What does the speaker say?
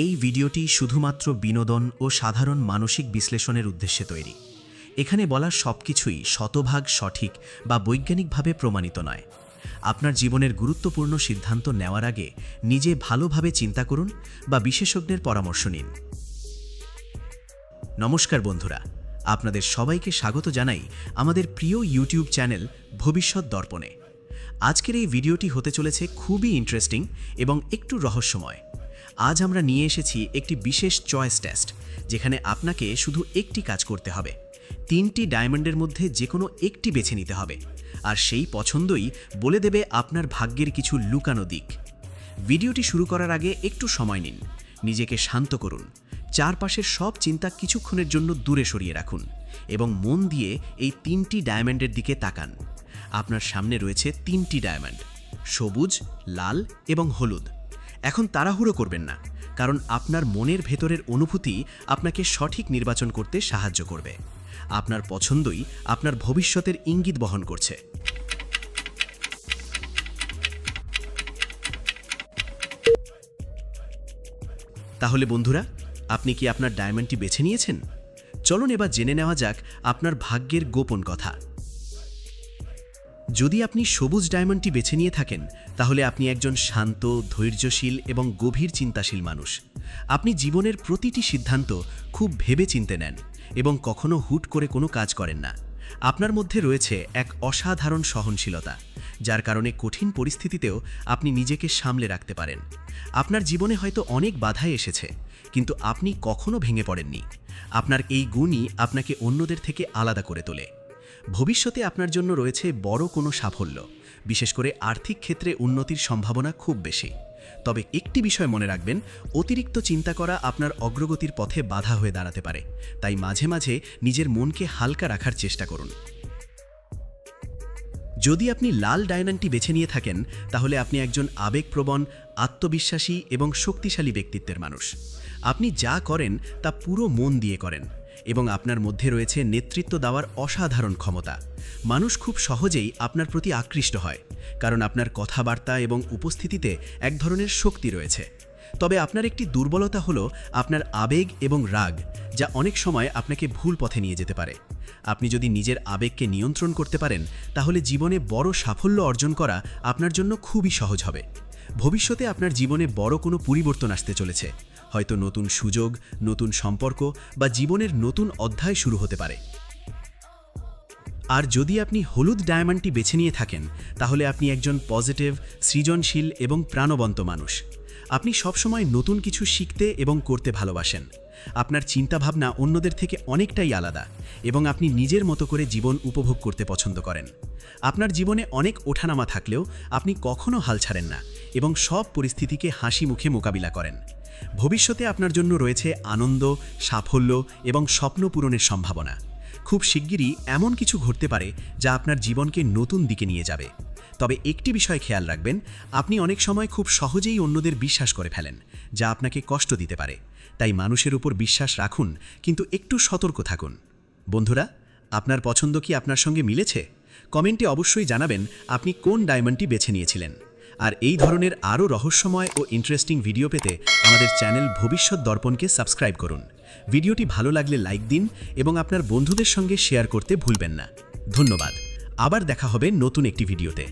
এই ভিডিওটি শুধুমাত্র বিনোদন ও সাধারণ মানসিক বিশ্লেষণের উদ্দেশ্যে তৈরি। এখানে বলা সবকিছুই শতভাগ সঠিক বা বৈজ্ঞানিকভাবে প্রমাণিত নয়। আপনার জীবনের গুরুত্বপূর্ণ সিদ্ধান্ত নেওয়ার আগে নিজে ভালোভাবে চিন্তা করুন বা বিশেষজ্ঞের পরামর্শ নিন। নমস্কার বন্ধুরা, আপনাদের সবাইকে স্বাগত জানাই আমাদের প্রিয় ইউটিউব চ্যানেল ভবিষ্যৎ দর্পণে। আজকের এই ভিডিওটি হতে চলেছে খুবই ইন্টারেস্টিং এবং একটু রহস্যময়। আজ আমরা নিয়ে এসেছি একটি বিশেষ চয়েস টেস্ট, যেখানে আপনাকে শুধু একটি কাজ করতে হবে। 3টি ডায়মন্ডের মধ্যে যে কোনো একটি বেছে নিতে হবে, আর সেই পছন্দই বলে দেবে আপনার ভাগ্যের কিছু লুকানো দিক। ভিডিওটি শুরু করার আগে একটু সময় নিন, নিজেকে শান্ত করুন, চারপাশের সব চিন্তা কিছুক্ষণের জন্য দূরে সরিয়ে রাখুন এবং মন দিয়ে এই 3টি ডায়মন্ডের দিকে তাকান। আপনার সামনে রয়েছে 3টি ডায়মন্ড, সবুজ, লাল এবং হলুদ। এখন তাড়াহুড়ো করবেন না, কারণ আপনার মনের ভেতরের অনুভূতি আপনাকে সঠিক নির্বাচন করতে সাহায্য করবে। আপনার পছন্দই আপনার ভবিষ্যতের ইঙ্গিত বহন করছে। তাহলে বন্ধুরা, আপনি কি আপনার ডায়মন্ডটি বেছে নিয়েছেন? চলুন এবার জেনে নেওয়া যাক আপনার ভাগ্যের গোপন কথা। যদি আপনি সবুজ ডায়মন্ডটি বেছে নিয়ে থাকেন, তাহলে আপনি একজন শান্ত, ধৈর্যশীল এবং গভীর চিন্তাশীল মানুষ। আপনি জীবনের প্রতিটি সিদ্ধান্ত খুব ভেবেচিন্তে নেন এবং কখনো হুট করে কোনো কাজ করেন না। আপনার মধ্যে রয়েছে এক অসাধারণ সহনশীলতা, যার কারণে কঠিন পরিস্থিতিতেও আপনি নিজেকে সামলে রাখতে পারেন। আপনার জীবনে হয়তো অনেক বাধাই এসেছে, কিন্তু আপনি কখনো ভেঙে পড়েননি। আপনার এই গুণই আপনাকে অন্যদের থেকে আলাদা করে তোলে। ভবিষ্যতে আপনার জন্য রয়েছে বড় কোনো সাফল্য, বিশেষ করে আর্থিক ক্ষেত্রে উন্নতির সম্ভাবনা খুব বেশি। তবে একটি বিষয় মনে রাখবেন, অতিরিক্ত চিন্তা করা আপনার অগ্রগতির পথে বাধা হয়ে দাঁড়াতে পারে। তাই মাঝে মাঝে নিজের মনকে হালকা রাখার চেষ্টা করুন। যদি আপনি লাল ডায়মন্ডটি বেছে নিয়ে থাকেন, তাহলে আপনি একজন আবেগপ্রবণ, আত্মবিশ্বাসী এবং শক্তিশালী ব্যক্তিত্বের মানুষ। আপনি যা করেন তা পুরো মন দিয়ে করেন এবং আপনার মধ্যে রয়েছে নেতৃত্ব দেওয়ার অসাধারণ ক্ষমতা। মানুষ খুব সহজেই আপনার প্রতি আকৃষ্ট হয়, কারণ আপনার কথাবার্তা এবং উপস্থিতিতে এক ধরনের শক্তি রয়েছে। তবে আপনার একটি দুর্বলতা হলো আপনার আবেগ এবং রাগ, যা অনেক সময় আপনাকে ভুল পথে নিয়ে যেতে পারে। আপনি যদি নিজের আবেগকে নিয়ন্ত্রণ করতে পারেন, তাহলে জীবনে বড় সাফল্য অর্জন করা আপনার জন্য খুবই সহজ হবে। ভবিষ্যতে আপনার জীবনে বড় কোনো পরিবর্তন আসতে চলেছে, হয়তো নতুন সুযোগ, নতুন সম্পর্ক বা জীবনের নতুন অধ্যায় শুরু হতে পারে। আর যদি আপনি হলুদ ডায়মন্ডটি বেছে নিয়ে থাকেন, তাহলে আপনি একজন পজিটিভ, সৃজনশীল এবং প্রাণবন্ত মানুষ। আপনি সবসময় নতুন কিছু শিখতে এবং করতে ভালোবাসেন। আপনার চিন্তাভাবনা অন্যদের থেকে অনেকটাই আলাদা এবং আপনি নিজের মতো করে জীবন উপভোগ করতে পছন্দ করেন। আপনার জীবনে অনেক ওঠানামা থাকলেও আপনি কখনো হাল ছাড়েন না এবং সব পরিস্থিতিকে হাসি মুখে মোকাবিলা করেন। ভবিষ্যতে আপনার জন্য রয়েছে আনন্দ, সাফল্য এবং স্বপ্ন পূরণের সম্ভাবনা। খুব শিগগিরই এমন কিছু ঘটতে পারে যা আপনার জীবনকে নতুন দিকে নিয়ে যাবে। তবে একটি বিষয় খেয়াল রাখবেন, আপনি অনেক সময় খুব সহজেই অন্যদের বিশ্বাস করে ফেলেন, যা আপনাকে কষ্ট দিতে পারে। তাই মানুষের উপর বিশ্বাস রাখুন, কিন্তু একটু সতর্ক থাকুন। বন্ধুরা, আপনার পছন্দ কি আপনার সঙ্গে মিলেছে? কমেন্টে অবশ্যই জানাবেন আপনি কোন ডায়মন্ডটি বেছে নিয়েছিলেন। আর এই ধরনের আরও রহস্যময় ও ইন্টারেস্টিং ভিডিও পেতে আমাদের চ্যানেল ভবিষ্যৎ দর্পণকে সাবস্ক্রাইব করুন। ভিডিওটি ভালো লাগলে লাইক দিন এবং আপনার বন্ধুদের সঙ্গে শেয়ার করতে ভুলবেন না। ধন্যবাদ। আবার দেখা হবে নতুন একটি ভিডিওতে।